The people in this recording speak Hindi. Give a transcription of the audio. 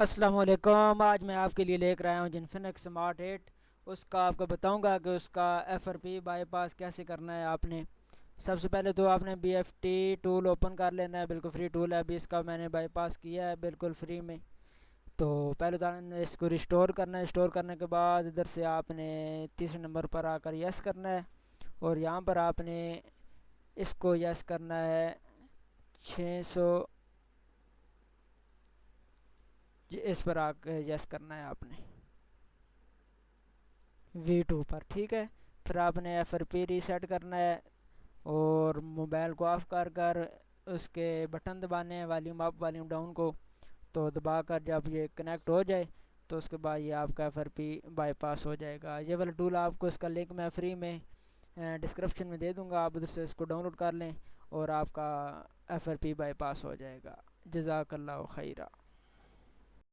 अस्सलाम वालेकुम। आज मैं आपके लिए लेकर आया हूँ जिनफिनिक्स स्मार्ट 8। उसका आपको बताऊंगा कि उसका एफआरपी बाईपास कैसे करना है। आपने सबसे पहले तो आपने बीएफटी टूल ओपन कर लेना है। बिल्कुल फ्री टूल है, अभी इसका मैंने बाईपास किया है बिल्कुल फ्री में। तो पहले तो आपने इसको रिस्टोर करना है। रिस्टोर करने के बाद इधर से आपने तीसरे नंबर पर आकर यस करना है, और यहाँ पर आपने इसको यस करना है 600, इस पर आकर यस करना है आपने V2 पर। ठीक है, फिर आपने एफआरपी रीसेट करना है और मोबाइल को ऑफ कर उसके बटन दबाने हैं, वॉल्यूम अप वॉल्यूम डाउन को। तो दबाकर जब ये कनेक्ट हो जाए तो उसके बाद ये आपका एफआरपी बाईपास हो जाएगा। ये वाला टूल आपको, इसका लिंक मैं फ्री में डिस्क्रिप्शन में दे दूँगा, आप उधर से इसको डाउनलोड कर लें और आपका एफआरपी बाईपास हो जाएगा। जज़ाकल्लाह खैरा।